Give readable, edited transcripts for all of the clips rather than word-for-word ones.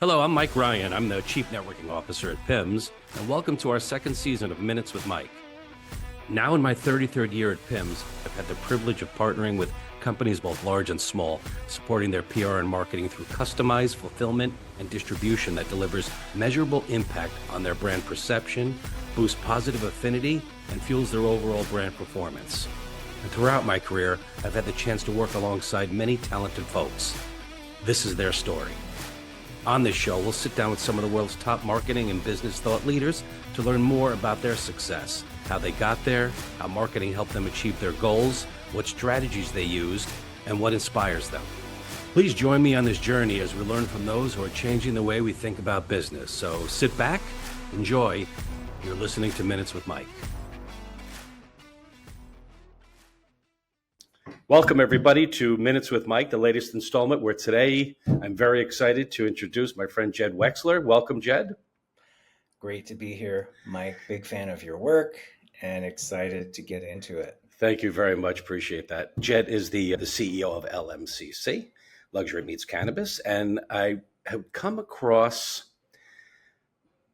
Hello, I'm Mike Ryan. I'm the Chief Networking Officer at PIMS, and welcome to our second season of Minutes with Mike. Now in my 33rd year at PIMS, I've had the privilege of partnering with companies both large and small, supporting their PR and marketing through customized fulfillment and distribution that delivers measurable impact on their brand perception, boosts positive affinity, and fuels their overall brand performance. And throughout my career, I've had the chance to work alongside many talented folks. This is their story. On this show, we'll sit down with some of the world's top marketing and business thought leaders to learn more about their success, how they got there, how marketing helped them achieve their goals, what strategies they used, and what inspires them. Please join me on this journey as we learn from those who are changing the way we think about business. So sit back, enjoy. You're listening to Minutes with Mike. Welcome, everybody, to Minutes with Mike, the latest installment, where today I'm very excited to introduce my friend Jed Wexler. Welcome, Jed. Great to be here, Mike. Big fan of your work and excited to get into it. Thank you very much. Appreciate that. Jed is the CEO of LMCC, Luxury Meets Cannabis, and I have come across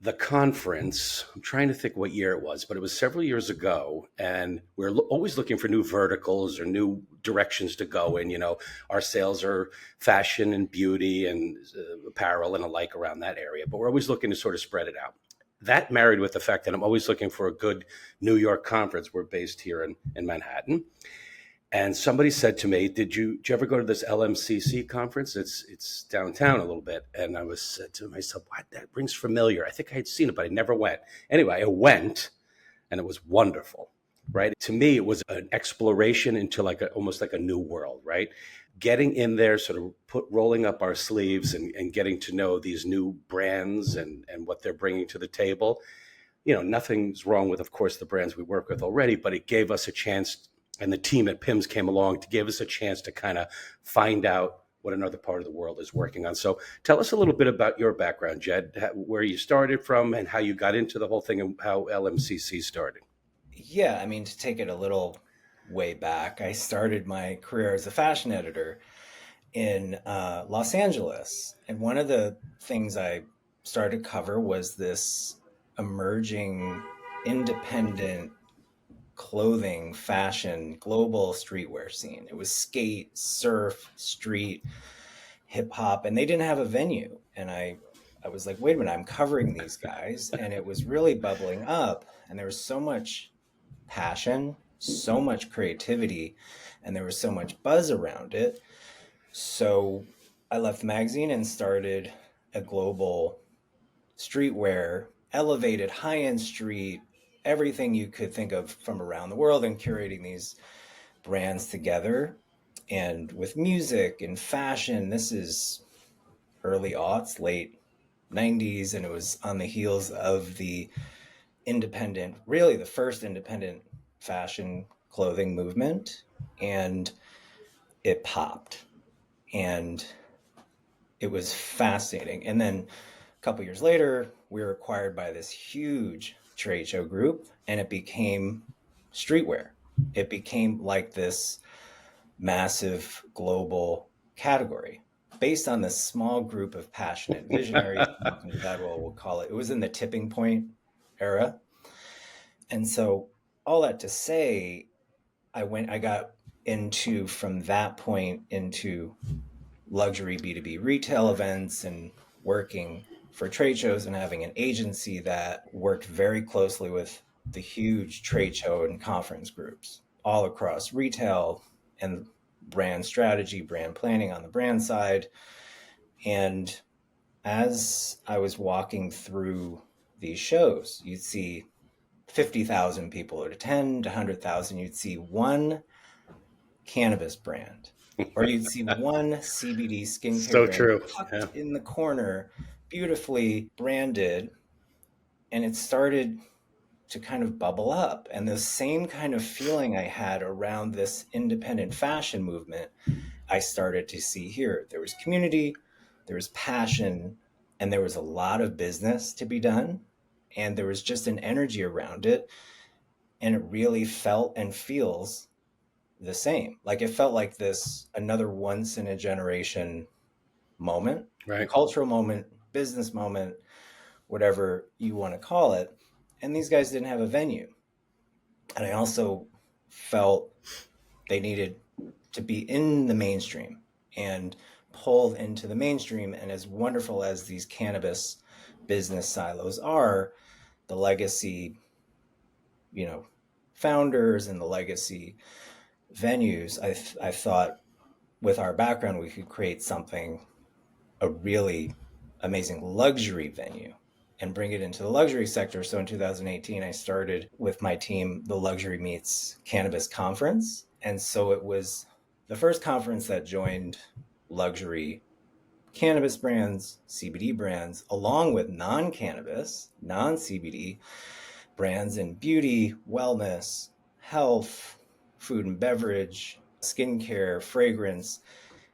the conference. I'm trying to think what year it was, but it was several years ago, and we're always looking for new verticals or new directions to go in. You know, our sales are fashion and beauty and apparel and alike around that area, but we're always looking to sort of spread it out. That married with the fact that I'm always looking for a good New York conference. We're based here in Manhattan. And somebody said to me, did you ever go to this LMCC conference? It's downtown a little bit. And I said to myself, what? That rings familiar. I think I had seen it, but I never went. Anyway, I went, and it was wonderful, right? To me, it was an exploration into almost like a new world, right? Getting in there, sort of rolling up our sleeves and getting to know these new brands and what they're bringing to the table. You know, nothing's wrong with, of course, the brands we work with already, but it gave us a chance. And the team at PIMS came along to give us a chance to kind of find out what another part of the world is working on. So tell us a little bit about your background, Jed, where you started from and how you got into the whole thing and how LMCC started. Yeah, I mean, to take it a little way back, I started my career as a fashion editor in Los Angeles. And one of the things I started to cover was this emerging independent clothing, fashion, global streetwear scene. It was skate, surf, street, hip hop, and they didn't have a venue. And I was like, wait a minute, I'm covering these guys. And it was really bubbling up. And there was so much passion, so much creativity, and there was so much buzz around it. So I left the magazine and started a global streetwear, elevated high-end street, everything you could think of from around the world, and curating these brands together. And with music and fashion, this is early aughts, late 90s, and it was on the heels of the independent, really the first independent fashion clothing movement, and it popped. And it was fascinating. And then a couple years later, we were acquired by this huge trade show group, and it became streetwear. It became like this massive global category based on this small group of passionate visionaries. We'll call it. It was in the tipping point era. And so all that to say, I got into, from that point, into luxury B2B retail events and working for trade shows and having an agency that worked very closely with the huge trade show and conference groups all across retail and brand strategy, brand planning on the brand side. And as I was walking through these shows, you'd see 50,000 people would attend, 100,000, you'd see one cannabis brand, or you'd see one CBD skincare So brand true. tucked in the corner, beautifully branded. And it started to kind of bubble up. And the same kind of feeling I had around this independent fashion movement, I started to see here. There was community, there was passion, and there was a lot of business to be done. And there was just an energy around it. And it really felt and feels the same. Like it felt like this, another once in a generation moment, Right. cultural moment business moment, whatever you want to call it. And these guys didn't have a venue. And I also felt they needed to be in the mainstream and pulled into the mainstream. And as wonderful as these cannabis business silos are, the legacy, founders and the legacy venues, I thought with our background, we could create something, a really amazing luxury venue and bring it into the luxury sector. So in 2018, I started with my team the Luxury Meets Cannabis Conference. And so it was the first conference that joined luxury cannabis brands, CBD brands, along with non-cannabis, non-CBD brands in beauty, wellness, health, food and beverage, skincare, fragrance,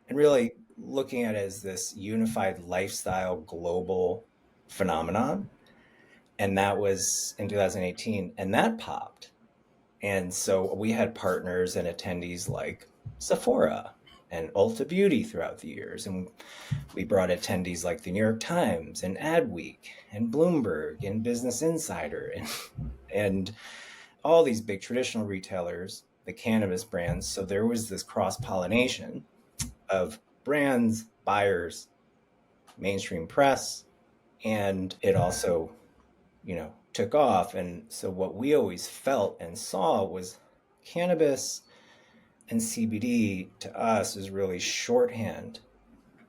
and really looking at it as this unified lifestyle global phenomenon. And that was in 2018, and that popped. And so we had partners and attendees like Sephora and Ulta Beauty throughout the years. And we brought attendees like the New York Times and Adweek and Bloomberg and Business Insider and all these big traditional retailers, the cannabis brands. So there was this cross-pollination of brands, buyers, mainstream press, and it also, took off. And so what we always felt and saw was cannabis and CBD to us is really shorthand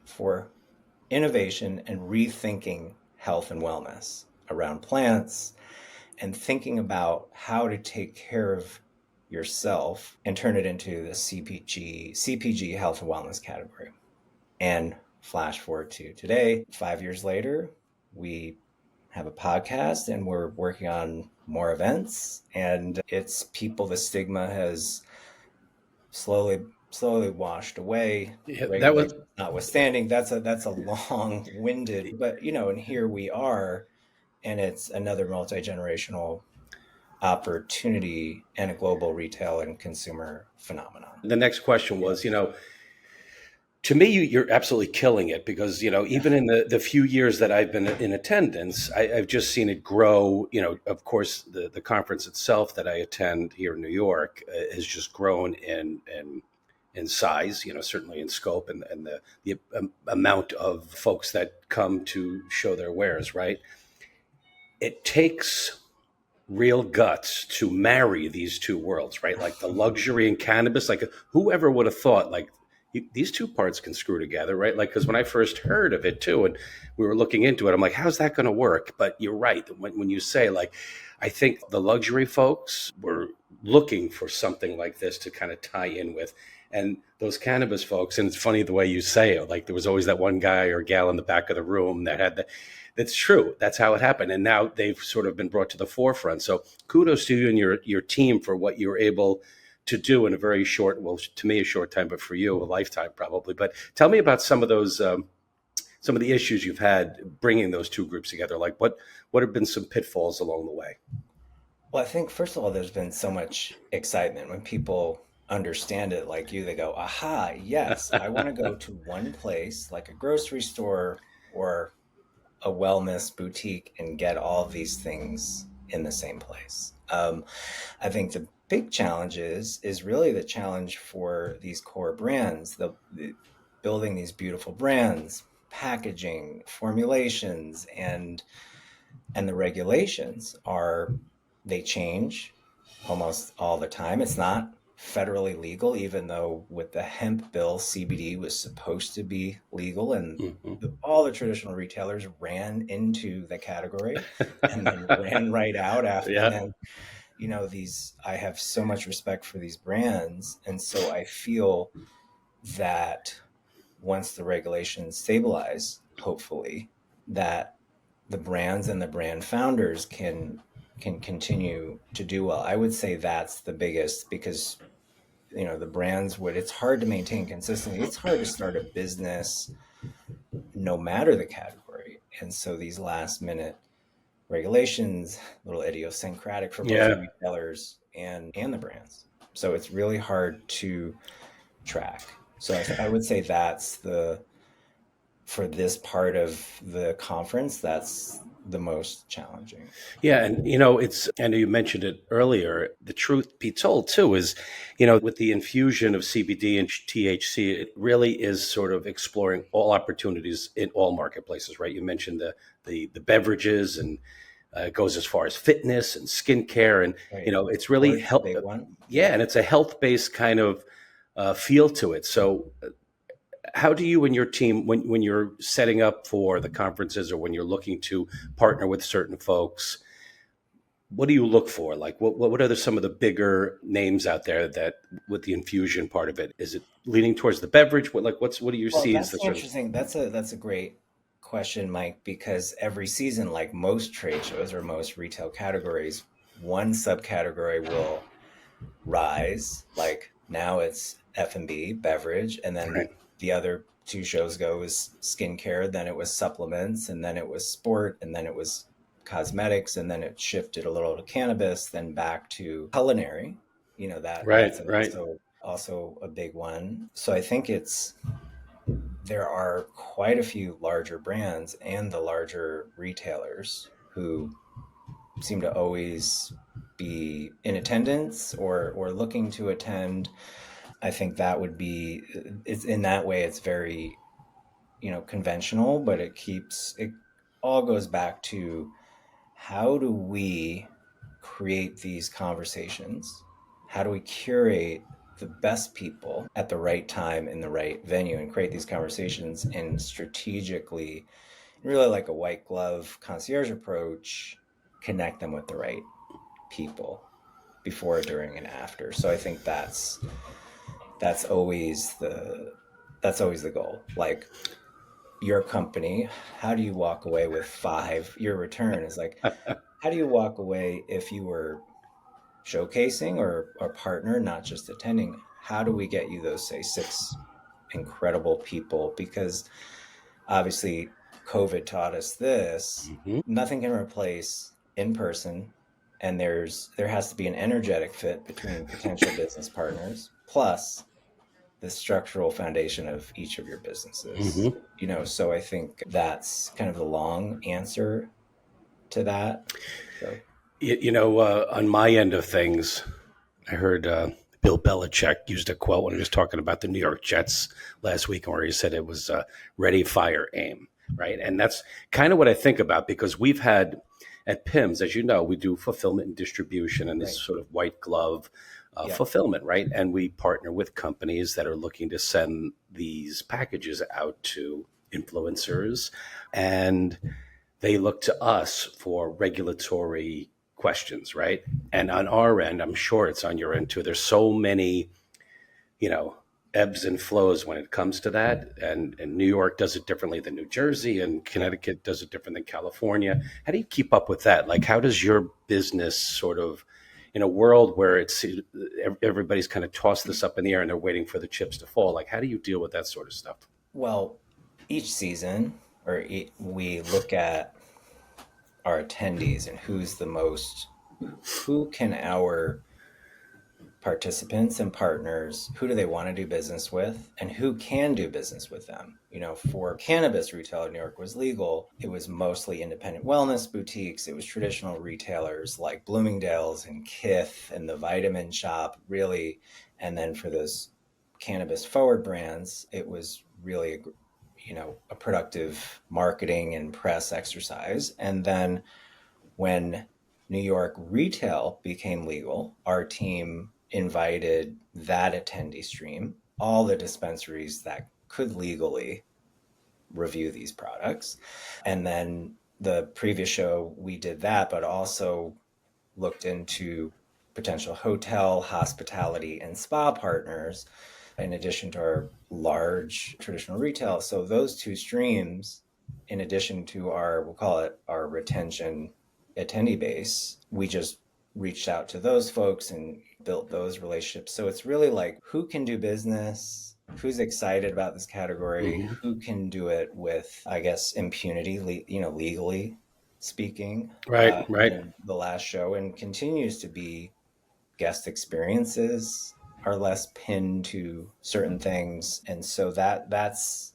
for innovation and rethinking health and wellness around plants and thinking about how to take care of yourself and turn it into the CPG health and wellness category. And flash forward to today, 5 years later, we have a podcast and we're working on more events, and it's people, the stigma has slowly washed away. Yeah, that was Notwithstanding, that's a long-winded, but and here we are, and it's another multi-generational opportunity and a global retail and consumer phenomenon. the next question was, to me, you're absolutely killing it because, even in the few years that I've been in attendance, I've just seen it grow. Of course, the conference itself that I attend here in New York has just grown in size, certainly in scope and the amount of folks that come to show their wares, right? It takes real guts to marry these two worlds, right? Like the luxury and cannabis, like whoever would have thought like these two parts can screw together, right? Like, because when I first heard of it too, and we were looking into it, I'm like, how's that going to work? But you're right. When you say like, I think the luxury folks were looking for something like this to kind of tie in with. And those cannabis folks, and it's funny the way you say it, like there was always that one guy or gal in the back of the room that had that's true. That's how it happened. And now they've sort of been brought to the forefront. So kudos to you and your team for what you were able to do in a very short, well, to me, a short time, but for you, a lifetime probably. But tell me about some of those, some of the issues you've had bringing those two groups together. Like what have been some pitfalls along the way? Well, I think first of all, there's been so much excitement when people understand it like you, they go, aha, yes, I want to go to one place like a grocery store or a wellness boutique and get all of these things in the same place. I think the big challenge is really the challenge for these core brands, the building these beautiful brands, packaging, formulations, and the regulations they change almost all the time. It's not federally legal, even though with the hemp bill, CBD was supposed to be legal, and all the traditional retailers ran into the category and then ran right out after. Yeah. And I have so much respect for these brands, and so I feel that once the regulations stabilize, hopefully, that the brands and the brand founders can continue to do well. I would say that's the biggest, because the brands it's hard to maintain consistency. It's hard to start a business no matter the category. And so these last minute regulations, a little idiosyncratic for both retailers and the brands. So it's really hard to track. So I would say that's the for this part of the conference, that's the most challenging. Yeah, and it's, I know you mentioned it earlier. The truth be told, too, is, with the infusion of CBD and THC, it really is sort of exploring all opportunities in all marketplaces, right? You mentioned the beverages, and it goes as far as fitness and skincare, and Right. it's really Sports, a help. big one. Yeah, and it's a health based kind of feel to it. So how do you and your team, when you're setting up for the conferences or when you're looking to partner with certain folks, what do you look for? Like, what are some of the bigger names out there that, with the infusion part of it, is it leaning towards the beverage? What do you Well, see as that's the sort of interesting. That's a great question, Mike, because every season, like most trade shows or most retail categories, one subcategory will rise. Like now it's F&B, beverage, and then right, the other two shows go was skincare, then it was supplements, and then it was sport, and then it was cosmetics, and then it shifted a little to cannabis, then back to culinary. That's right, right. also a big one. So I think there are quite a few larger brands and the larger retailers who seem to always be in attendance or looking to attend. I think that would be it's in that way it's very, conventional, but it all goes back to how do we create these conversations? How do we curate the best people at the right time in the right venue and create these conversations and strategically, really like a white glove concierge approach, connect them with the right people before, during, and after. So I think that's always the that's always the goal. Like your company, how do you walk away with your return is like, how do you walk away if you were showcasing or a partner, not just attending? How do we get you those, say, six incredible people? Because obviously COVID taught us this. Hmm. Nothing can replace in person, and there has to be an energetic fit between potential business partners plus the structural foundation of each of your businesses. Hmm. So I think that's kind of the long answer to that. So On my end of things, I heard Bill Belichick used a quote when he was talking about the New York Jets last week, where he said it was ready, fire, aim, right? And that's kind of what I think about, because we've had at PIMS, as you know, we do fulfillment and distribution and this right. sort of white glove Yeah. fulfillment, right? And we partner with companies that are looking to send these packages out to influencers, and they look to us for regulatory questions, right? And on our end, I'm sure it's on your end too. There's so many, you know, ebbs and flows when it comes to that. And New York does it differently than New Jersey, and Connecticut does it different than California. How do you keep up with that? Like, how does your business sort of, in a world where it's everybody's kind of tossed this up in the air and they're waiting for the chips to fall, like, how do you deal with that sort of stuff? Well, each season, we look at our attendees and who can our participants and partners, who do they want to do business with, and who can do business with them? For cannabis retail in New York was legal. It was mostly independent wellness boutiques. It was traditional retailers like Bloomingdale's and Kith and the Vitamin Shop, really. And then for those cannabis forward brands, it was really a productive marketing and press exercise. And then when New York retail became legal, our team invited that attendee stream, all the dispensaries that could legally review these products. And then the previous show, we did that, but also looked into potential hotel, hospitality, and spa partners in addition to our large traditional retail. So those two streams, in addition to we'll call it our retention attendee base, we just reached out to those folks and built those relationships. So it's really like who can do business, who's excited about this category, Hmm. who can do it with, I guess, impunity, legally speaking. Right, right. In the last show, and continues to be, guest experiences are less pinned to certain things, and so that's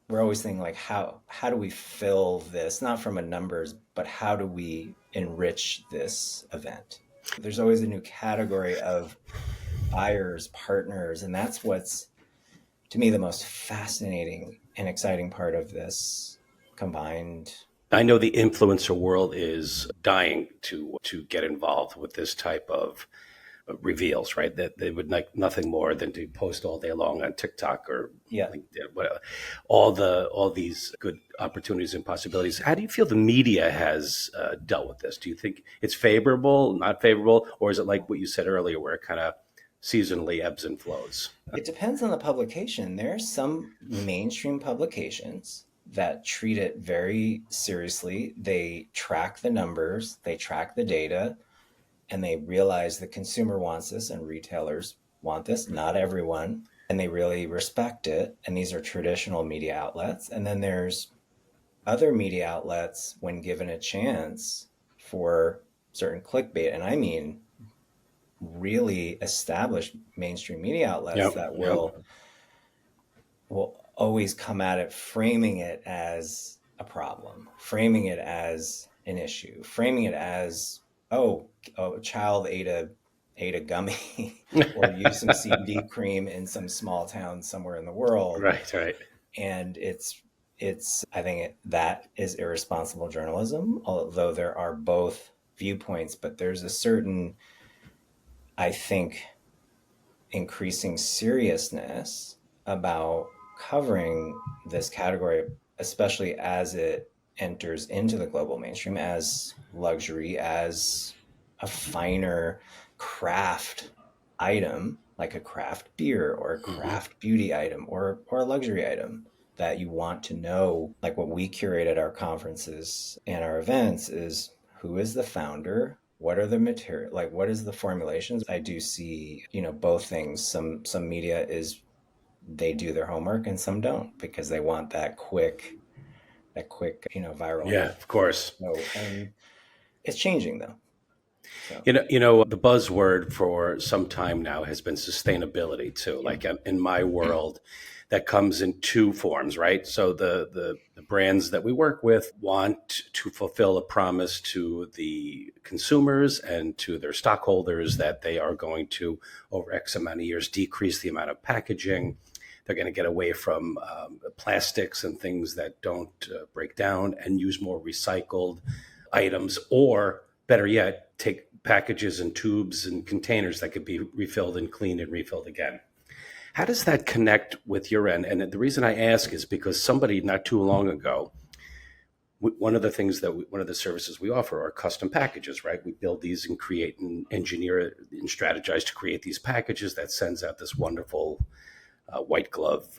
we're always thinking like how do we fill this, not from a numbers, but how do we enrich this event? There's always a new category of buyers, partners, and that's what's to me the most fascinating and exciting part of this combined. I know the influencer world is dying to get involved with this type of reveals, right? That they would like nothing more than to post all day long on TikTok or Yeah, LinkedIn, whatever. All these good opportunities and possibilities. How do you feel the media has dealt with this? Do you think it's favorable, not favorable, or is it like what you said earlier, where it kind of seasonally ebbs and flows? it depends on the publication. There are some mainstream publications that treat it very seriously. They track the numbers, they track the data, and they realize the consumer wants this and retailers want this, not everyone, and they really respect it. And these are traditional media outlets. And then there's other media outlets, when given a chance for certain clickbait, and I mean really established mainstream media outlets Yep. that Yep. will always come at it framing it as a problem, framing it as an issue, framing it as, oh, a child ate a gummy or used some CBD cream in some small town somewhere in the world. Right. Right. And I think that is irresponsible journalism, although there are both viewpoints, but there's a certain, I think, increasing seriousness about covering this category, especially as it enters into the global mainstream as luxury, as a finer craft item, like a craft beer or a Hmm. craft beauty item or a luxury item that you want to know. Like what we curate at our conferences and our events is who is the founder, what are the material, like what is the formulations. I do see, both things. Some media is, they do their homework and some don't because they want that quick viral Yeah. hit. Of course. So, and it's changing though. So The buzzword for some time now has been sustainability too. yeah. Like in my world, that comes in two forms, right? So the brands that we work with want to fulfill a promise to the consumers and to their stockholders that they are going to, over X amount of years, decrease the amount of packaging. They're going to get away from plastics and things that don't break down and use more recycled items, or better yet, take packages and tubes and containers that could be refilled and cleaned and refilled again. How does that connect with your end? And the reason I ask is because somebody not too long ago, one of the services we offer are custom packages, right? We build these and create and engineer and strategize to create these packages that sends out this wonderful white glove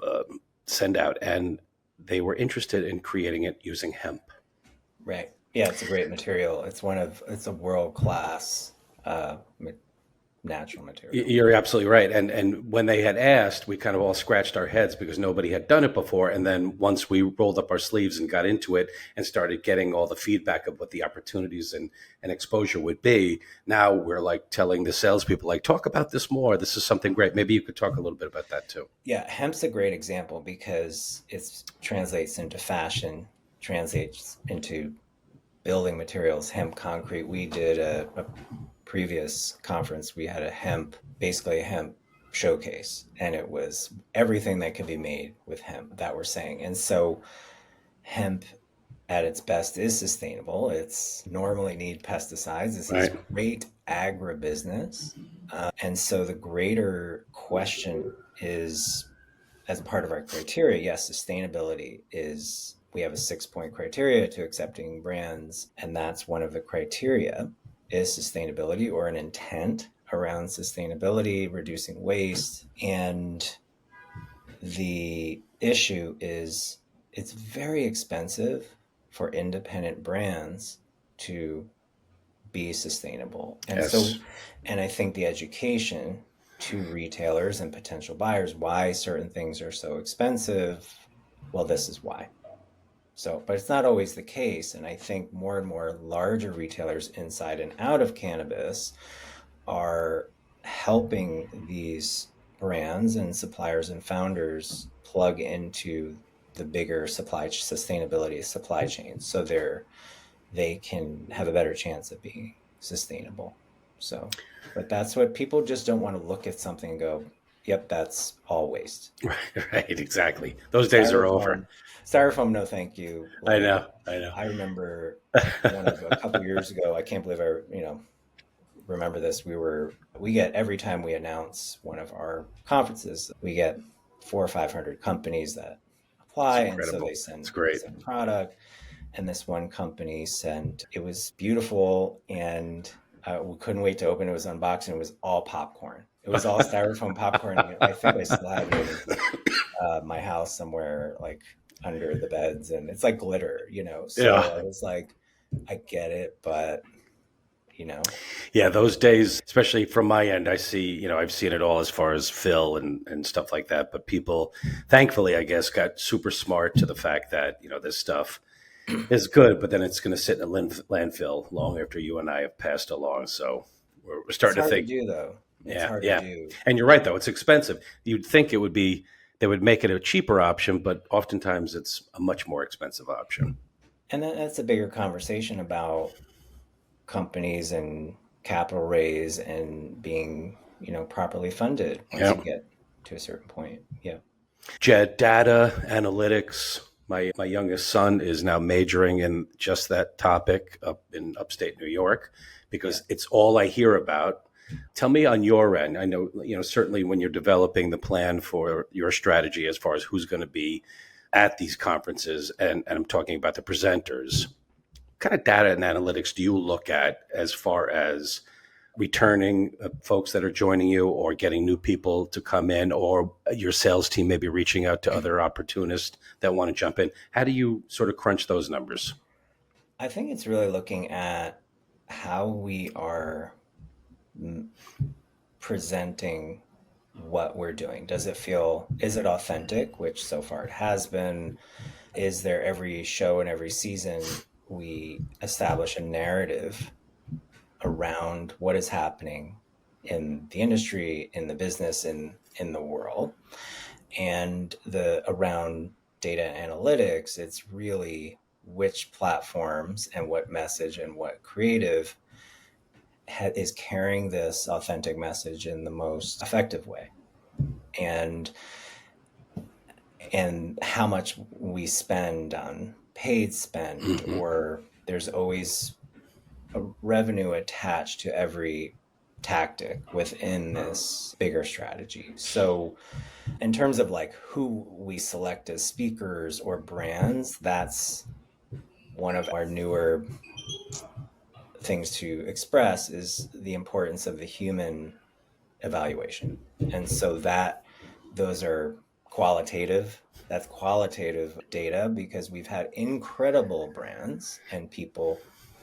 send out. And they were interested in creating it using hemp. Right. Yeah, it's a great material. It's a world class natural material. You're absolutely right. And when they had asked, we kind of all scratched our heads because nobody had done it before. And then once we rolled up our sleeves and got into it and started getting all the feedback of what the opportunities and exposure would be, now we're like telling the salespeople, like, talk about this more. This is something great. Maybe you could talk a little bit about that too. Yeah, hemp's a great example because it translates into fashion, translates into building materials, hemp concrete. We did a previous conference, we had basically a hemp showcase, and it was everything that could be made with hemp that we're saying. And so hemp at its best is sustainable. It's normally need pesticides. This is Right. great agribusiness. And so the greater question is, as part of our criteria, yes, sustainability is, we have a 6-point criteria to accepting brands, and that's one of the criteria is sustainability or an intent around sustainability, reducing waste. And the issue is it's very expensive for independent brands to be sustainable. And so, Yes. and I think the education to retailers and potential buyers, why certain things are so expensive, well, this is why. So, but it's not always the case. And I think more and more larger retailers inside and out of cannabis are helping these brands and suppliers and founders plug into the bigger sustainability supply chains. So they can have a better chance of being sustainable. So, but that's what people just don't want to look at something and go, yep, that's all waste. Right, exactly. Those days are over. Styrofoam, styrofoam, no thank you. I Like, know, I know. I remember one of a couple years ago, I can't believe remember this. We get, every time we announce one of our conferences, we get 400 or 500 companies that It's apply. And so incredible. they It's send great. product. And this one company sent, it was beautiful. And we couldn't wait to open. It was unboxing. It was all popcorn. It was all styrofoam popcorn. I think I still have it in my house somewhere, like under the beds, and it's like glitter, So Yeah. I was like, I get it, but you know, Yeah, those days, especially from my end, I see, I've seen it all as far as fill and stuff like that. But people, thankfully, I guess, got super smart to the fact that, this stuff is good, but then it's going to sit in a landfill long after you and I have passed along. So we're it's starting to hard to think, do though. It's yeah, hard to yeah. do. And you're right, though. It's expensive. You'd think they would make it a cheaper option, but oftentimes it's a much more expensive option. And that's a bigger conversation about companies and capital raise and being, properly funded once Yeah. you get to a certain point. Yeah. Jed, data analytics. My youngest son is now majoring in just that topic up in upstate New York Yeah. because it's all I hear about. Tell me on your end. I know, certainly when you're developing the plan for your strategy as far as who's going to be at these conferences, and I'm talking about the presenters, what kind of data and analytics do you look at as far as returning folks that are joining you or getting new people to come in, or your sales team maybe reaching out to other opportunists that want to jump in? How do you sort of crunch those numbers? I think it's really looking at how we are presenting what we're doing. Is it authentic, which so far it has been? Is there, every show and every season, we establish a narrative around what is happening in the industry, in the business, in the world, and the around data analytics, it's really which platforms and what message and what creative is carrying this authentic message in the most effective way, and how much we spend on paid spend, Mm-hmm. or there's always a revenue attached to every tactic within this bigger strategy. So in terms of like who we select as speakers or brands, that's one of our newer things to express, is the importance of the human evaluation. And so those are qualitative. That's qualitative data, because we've had incredible brands and people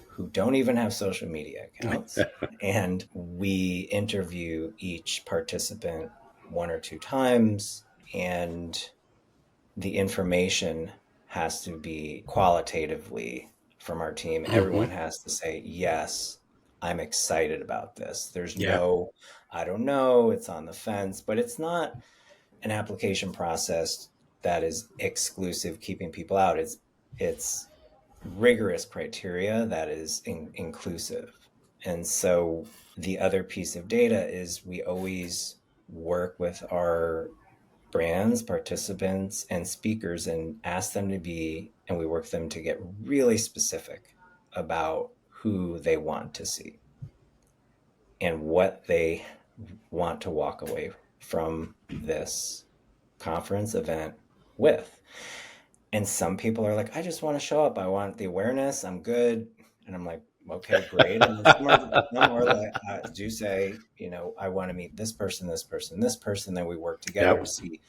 who don't even have social media accounts. And we interview each participant 1 or 2 times, and the information has to be qualitatively from our team. Mm-hmm. Everyone has to say, yes, I'm excited about this. There's Yeah. no, I don't know, it's on the fence, but it's not an application process that is exclusive, keeping people out. It's rigorous criteria that is inclusive. And so the other piece of data is we always work with our brands, participants, and speakers and ask them to be, and we work them to get really specific about who they want to see and what they want to walk away from this conference event with. And some people are like, I just want to show up. I want the awareness. I'm good. And I'm like, okay, great. And then some are like, do say, I want to meet this person, this person, this person. Then we work together to Yep. see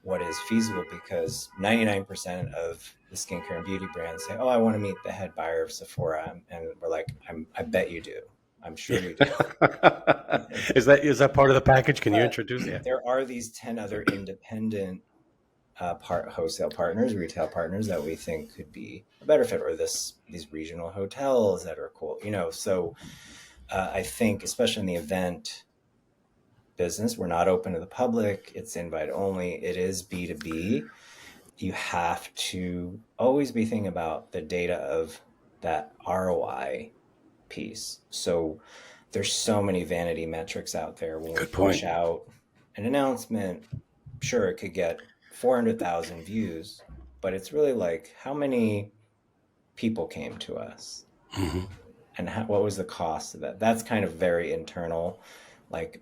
what is feasible, because 99% of the skincare and beauty brands say, oh, I want to meet the head buyer of Sephora. And we're like, I bet you do. I'm sure you do. Is that part of the package? Can you But introduce? Yeah. there are these 10 other independent wholesale partners, retail partners that we think could be a better fit, or these regional hotels that are cool. So I think, especially in the event business, we're not open to the public. It's invite only. It is B2B. you have to always be thinking about the data of that ROI piece. So there's so many vanity metrics out there. When we Good push point. out an announcement, sure, it could get 400,000 views, but it's really like how many people came to us Hmm. and what was the cost of that? That's kind of very internal, like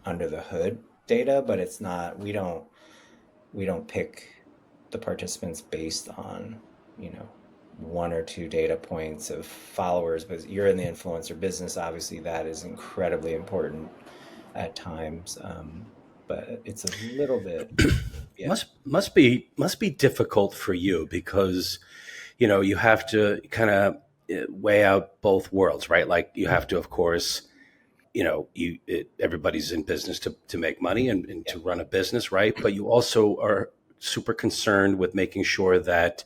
under the hood data, but it's not, we don't pick the participants based on, you know, one or two data points of followers, but you're in the influencer business. Obviously, that is incredibly important at times. But it's a little bit, yeah, Must be difficult for you because you have to kind of weigh out both worlds, right? Like you have to, of course, everybody's in business to make money and yeah, to run a business, right? But you also are super concerned with making sure that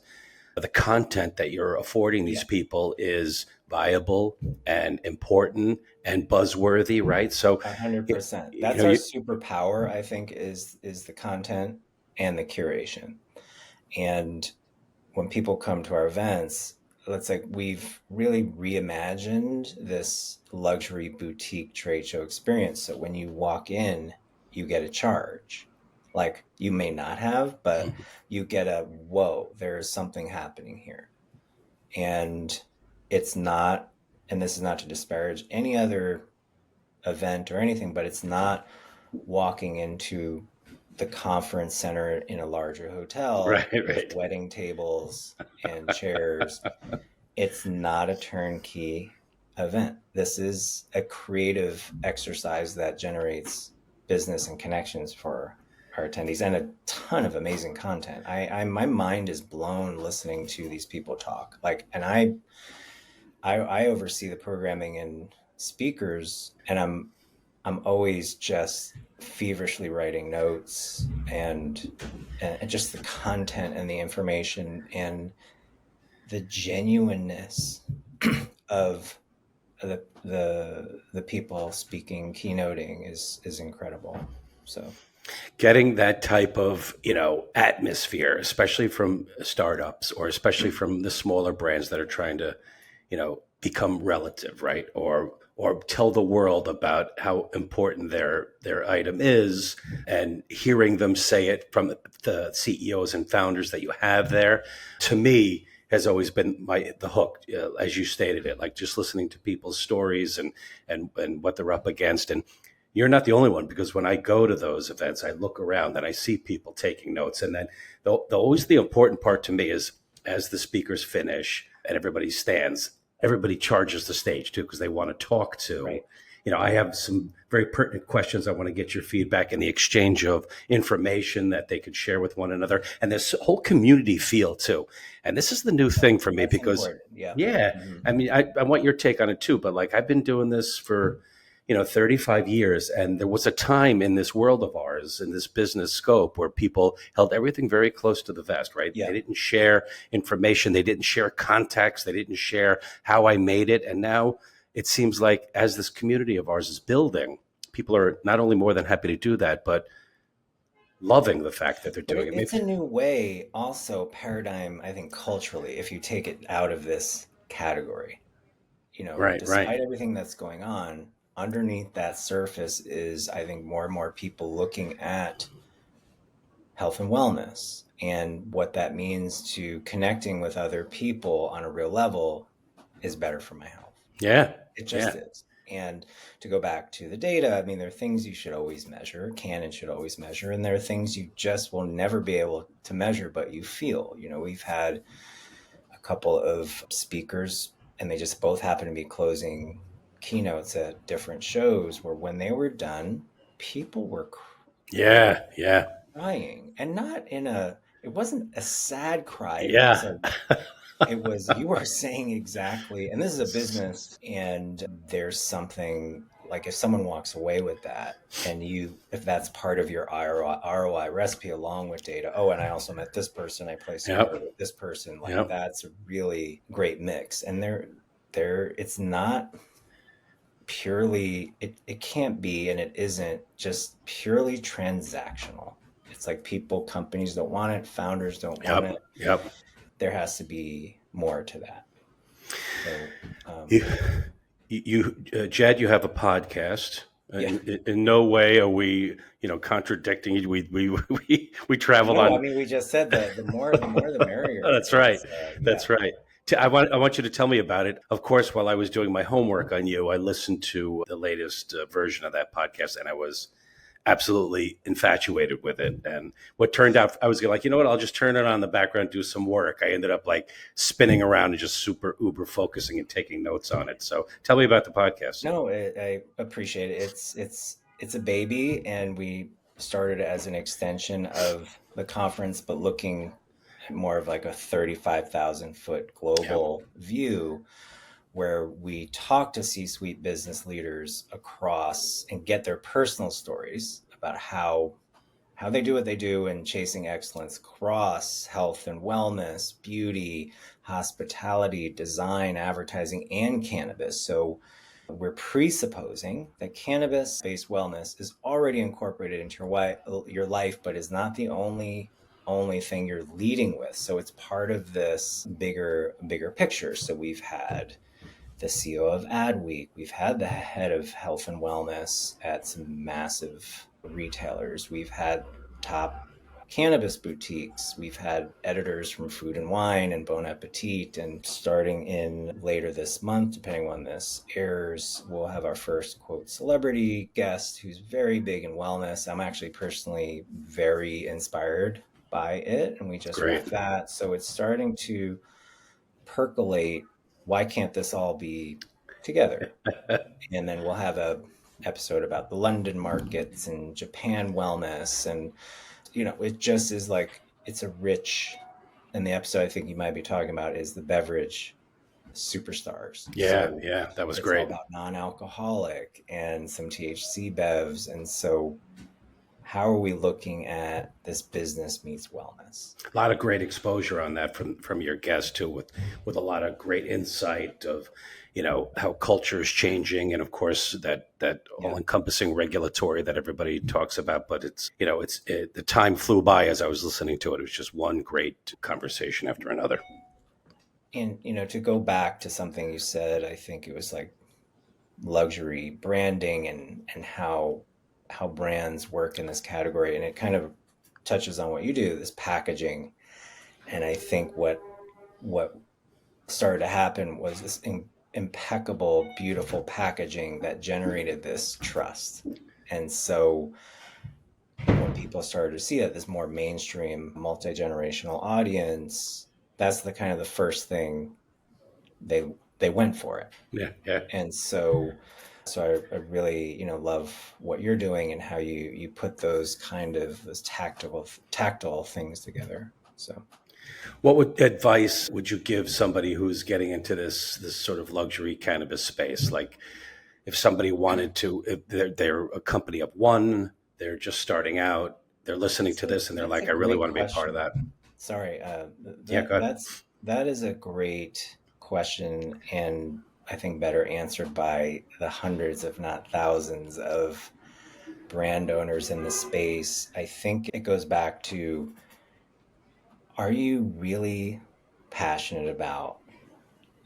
the content that you're affording these yeah, people is viable and important and buzzworthy, right? So, 100%. you That's know, our you, superpower, I think, is the content and the curation. And when people come to our events, it's like we've really reimagined this luxury boutique trade show experience. So when you walk in, you get a charge. Like you may not have, but you get a whoa, there is something happening here. And it's not, and this is not to disparage any other event or anything, but it's not walking into the conference center in a larger hotel right, with right. wedding tables and chairs. It's not a turnkey event. This is a creative exercise that generates business and connections for our attendees and a ton of amazing content. My mind is blown listening to these people talk. Like, and I oversee the programming and speakers, and I'm always just feverishly writing notes and just the content and the information and the genuineness of the people speaking, keynoting is incredible. So Getting that type of atmosphere, especially from startups or especially from the smaller brands that are trying to become relative, right? Or tell the world about how important their item is, and hearing them say it from the CEOs and founders that you have there, to me has always been the hook, as you stated it, like just listening to people's stories and what they're up against. And you're not the only one, because when I go to those events, I look around and I see people taking notes. And then always the important part to me is, as the speakers finish and everybody stands, everybody charges the stage too, because they want to talk to. right. I have some very pertinent questions. I want to get your feedback and the exchange of information that they could share with one another, and this whole community feel too. And this is the new thing for me That's because, important. Yeah. yeah, Hmm. I mean, I want your take on it too. But like, I've been doing this for 35 years. And there was a time in this world of ours, in this business scope, where people held everything very close to the vest, right? They Yeah. didn't share information. They didn't share context. They didn't share how I made it. And now it seems like, as this community of ours is building, people are not only more than happy to do that, but loving the fact that they're But doing it. it's a new way, also paradigm, I think, culturally, if you take it out of this category. Right, right. Despite everything that's going on, underneath that surface is, I think, more and more people looking at health and wellness and what that means to connecting with other people on a real level is better for my health. Yeah, It just yeah. is. And to go back to the data, I mean, there are things you should always measure, can and should always measure, and there are things you just will never be able to measure, but you feel. We've had a couple of speakers, and they just both happen to be closing keynotes at different shows where when they were done, people were Yeah, yeah, crying, and not in it wasn't a sad cry. It was yeah. a it was, you are saying exactly, and this is a business, and there's something like if someone walks away with that, and if that's part of your ROI recipe along with data. Oh, and I also met this person. I placed an order Yep, with this person. Like yep. that's a really great mix. And it's not purely, it can't be, and it isn't just purely transactional. It's like companies don't want it, founders don't want Yep. it. Yep. There has to be more to that. So, You, Jed, you have a podcast. yeah. In no way are we, contradicting you. We travel No, I on. mean, we just said the more the merrier. That's right. Yeah. That's right. I want you to tell me about it. Of course, while I was doing my homework on you, I listened to the latest version of that podcast, and I was absolutely infatuated with it. And what turned out, I was like, you know what? I'll just turn it on in the background, do some work. I ended up like spinning around and just super uber focusing and taking notes on it. So tell me about the podcast. No, I appreciate it. It's a baby, and we started as an extension of the conference, but looking at more of like a 35,000-foot Yeah, global view, where we talk to C-suite business leaders across and get their personal stories about how they do what they do in chasing excellence across health and wellness, beauty, hospitality, design, advertising, and cannabis. So we're presupposing that cannabis-based wellness is already incorporated into your life, but is not the only thing you're leading with. So it's part of this bigger picture. So we've had the CEO of Adweek, we've had the head of health and wellness at some massive retailers, we've had top cannabis boutiques, we've had editors from Food and Wine and Bon Appetit, and starting in later this month, depending on when this airs, we'll have our first quote celebrity guest who's very big in wellness. I'm actually personally very inspired by it, and we just great. wrapped that. So it's starting to percolate. Why can't this all be together? And then we'll have a episode about the London markets and Japan wellness, and it just is like, it's a rich. And the episode I think you might be talking about is the beverage superstars. Yeah, So yeah, that was it's all great. about non-alcoholic and some THC bevs, and so how are we looking at this business meets wellness? A lot of great exposure on that from your guest too, with a lot of great insight of, how culture is changing, and of course that Yeah. all encompassing regulatory that everybody talks about. But the time flew by as I was listening to it. It was just one great conversation after another. And to go back to something you said, I think it was like luxury branding and how brands work in this category, and it kind of touches on what you do, this packaging. And I think what started to happen was this impeccable, beautiful packaging that generated this trust. And so when people started to see that this more mainstream, multi-generational audience, that's the kind of the first thing they went for it. Yeah, yeah. And so I really, love what you're doing and how you put those tactile things together. So What advice would you give somebody who's getting into this sort of luxury cannabis space? Like, if somebody wanted to, if they're a company of one, they're just starting out, they're listening to this, and they're that's like, a I really great want to be a part of question. that. Sorry, Yeah, go ahead. that is a great question, and I think better answered by the hundreds, if not thousands, of brand owners in the space. I think it goes back to, are you really passionate about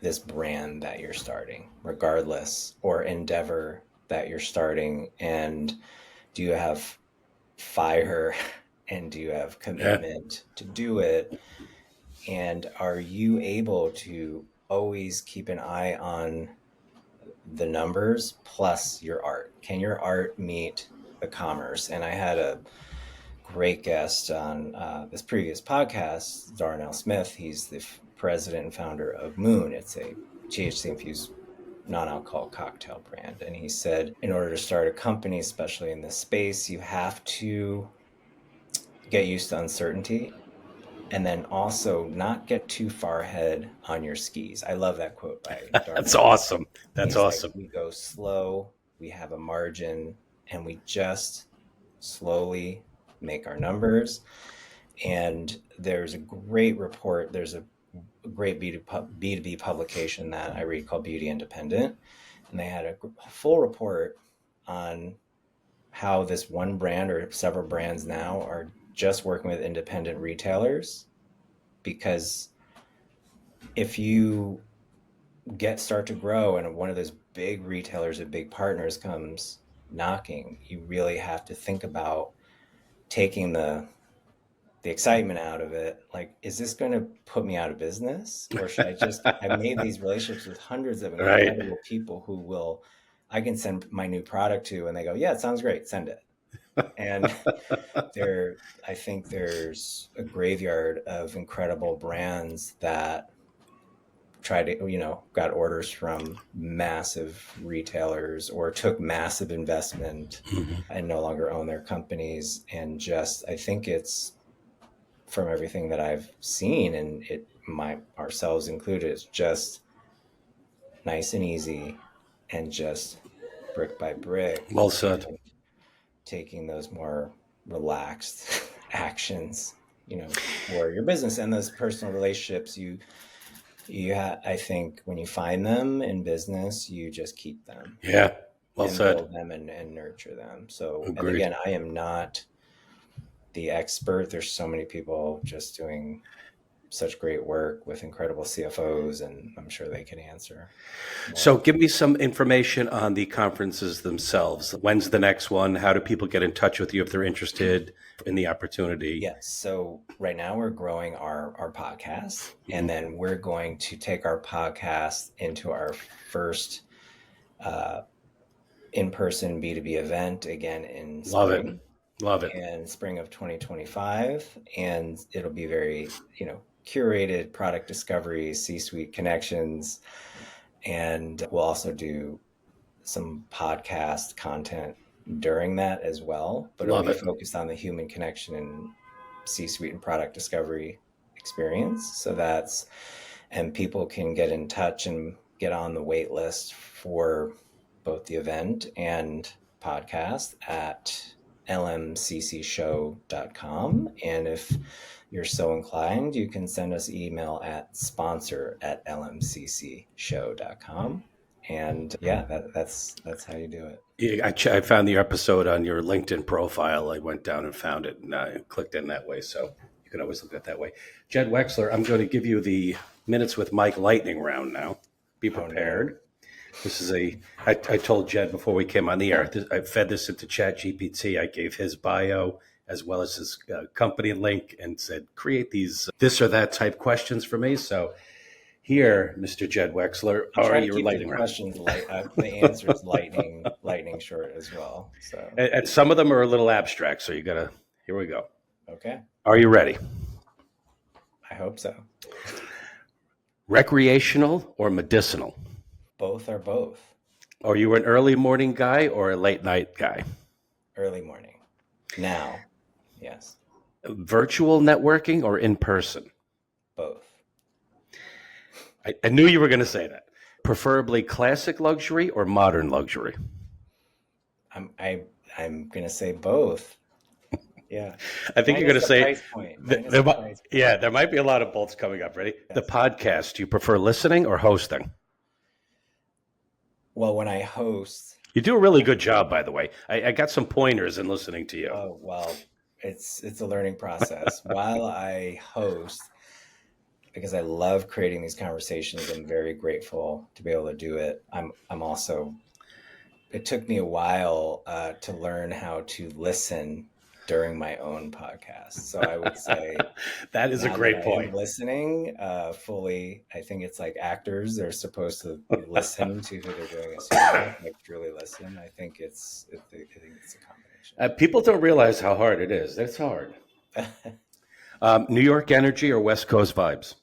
this brand that you're starting, regardless, or endeavor that you're starting? And do you have fire and do you have Yeah, commitment to do it? And are you able to always keep an eye on the numbers plus your art? Can your art meet the commerce? And I had a great guest on this previous podcast, Darnell Smith. He's the president and founder of Moon. It's a THC infused non-alcoholic cocktail brand. And he said, in order to start a company, especially in this space, you have to get used to uncertainty, and then also not get too far ahead on your skis. I love that quote by that's Darnell. awesome. That's He's like, awesome. we go slow, we have a margin, and we just slowly make our numbers. And there's a great report. There's a great B2B publication that I read called Beauty Independent. And they had a full report on how this one brand or several brands now are just working with independent retailers, because if you start to grow and one of those big retailers or big partners comes knocking, you really have to think about taking the excitement out of it. Like, is this going to put me out of business, or should I just, I made these relationships with hundreds of Right. incredible people who will, I can send my new product to, and they go, yeah, it sounds great, send it. And I think there's a graveyard of incredible brands that tried to, got orders from massive retailers or took massive investment Mhm. and no longer own their companies. And just, I think it's, from everything that I've seen, and ourselves included, it's just nice and easy, and just brick by brick, Well said. and taking those more relaxed actions, for your business and those personal relationships. I think when you find them in business, you just keep them Yeah. Well and said. build them and nurture them. So, and Agreed. again, I am not the expert. There's so many people just doing such great work with incredible CFOs, and I'm sure they can answer more. So give me some information on the conferences themselves. When's the next one? How do people get in touch with you if they're interested in the opportunity? Yes. So right now we're growing our podcast, and then we're going to take our podcast into our first in-person B2B event again in Love it. spring. Love it. In spring of 2025. And it'll be very, curated product discovery, C-suite connections. And we'll also do some podcast content during that as well. But it'll Love be it. focused on the human connection and C-suite and product discovery experience. And people can get in touch and get on the wait list for both the event and podcast at lmccshow.com. And if you're so inclined, you can send us email at sponsor@lmccshow.com. And yeah, that's how you do it. Yeah, I found the episode on your LinkedIn profile. I went down and found it, and I clicked in that way. So you can always look at it that way. Jed Wexler, I'm going to give you the Minutes with Mike lightning round now. Be prepared. Oh, no. This is I told Jed before we came on the air, I fed this into ChatGPT. I gave his bio as well as his company link and said, create these this or that type questions for me. So here, Mr. Jed Wexler, are your lightning round. Questions the answer is lightning short as well. So And some of them are a little abstract. So here we go. okay. Are you ready? I hope so. Recreational or medicinal? Both are both. Are you an early morning guy or a late night guy? Early morning. Now, yes. Virtual networking or in person? Both. I knew you were going to say that. Preferably classic luxury or modern luxury? I'm going to say both. Yeah. I think you're going to say price point. there might be a lot of bolts coming up. Ready? Yes. The podcast, do you prefer listening or hosting? Well, when I host, you do a really good job, by the way. I got some pointers in listening to you. Oh, well, it's a learning process. While I host, because I love creating these conversations, I'm very grateful to be able to do it. I'm also, it took me a while to learn how to listen during my own podcast. So I would say that is a great point. Listening fully, I think it's like actors. They're supposed to listen to who they're doing a scene with, like truly listen. I think it's a combination. People don't realize how hard it is. It's hard. New York energy or West Coast vibes?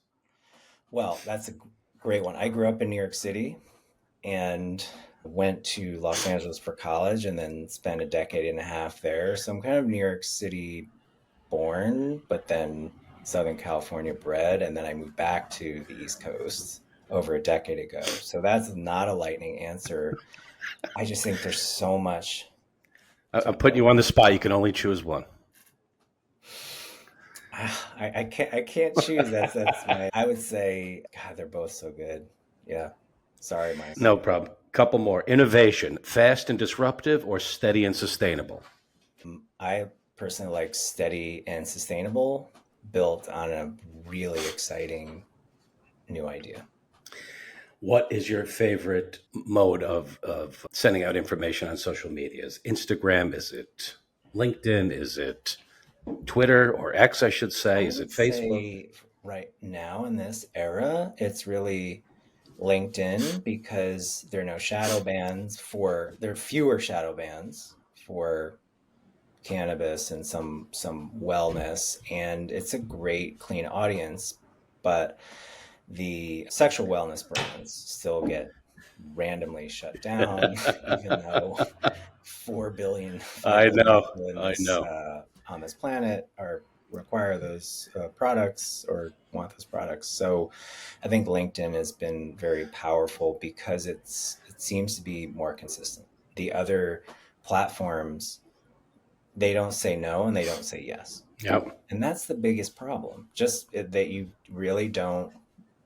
Well, that's a great one. I grew up in New York City and went to Los Angeles for college and then spent a decade and a half there. So I'm kind of New York City born, but then Southern California bred. And then I moved back to the East Coast over a decade ago. So that's not a lightning answer. I just think there's so much. I'm putting you on the spot. You can only choose one. I can't choose. That's I would say, God, they're both so good. Yeah. Sorry, Mike. No problem. Couple more. Innovation, fast and disruptive or steady and sustainable? I personally like steady and sustainable, built on a really exciting new idea. What is your favorite mode of sending out information on social media? Is Instagram? Is it LinkedIn? Is it Twitter or X, I should say? I Is it would Facebook? say right now in this era, it's really LinkedIn, because there are fewer shadow bans for cannabis and some wellness, and it's a great clean audience. But the sexual wellness brands still get randomly shut down, even though 4 billion, five I billion know. people I know. on this planet are require those products or want those products. So I think LinkedIn has been very powerful because it seems to be more consistent. The other platforms, they don't say no and they don't say yes. Yep. And that's the biggest problem. Just that you really don't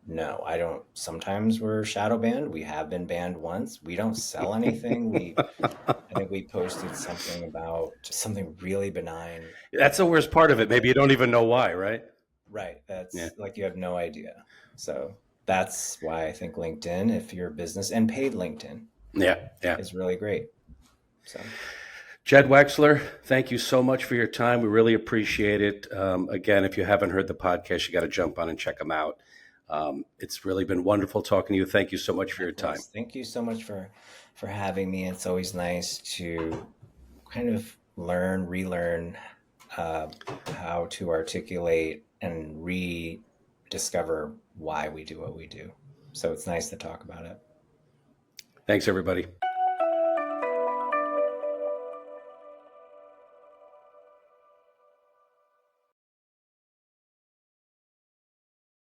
know. I don't, sometimes we're shadow banned. We have been banned once. We don't sell anything. I think we posted something about something really benign. That's the worst part of it. Maybe you don't even know why, right? Right. Yeah. That's like you have no idea. So that's why I think LinkedIn, if you're a business, and paid LinkedIn, Yeah. Yeah. is really great. So Jed Wexler, thank you so much for your time. We really appreciate it. Again, if you haven't heard the podcast, you got to jump on and check them out. It's really been wonderful talking to you. Thank you so much for your time. likewise, thank you so much for having me. It's always nice to kind of relearn uh, how to articulate and rediscover why we do what we do. So it's nice to talk about it. Thanks, everybody.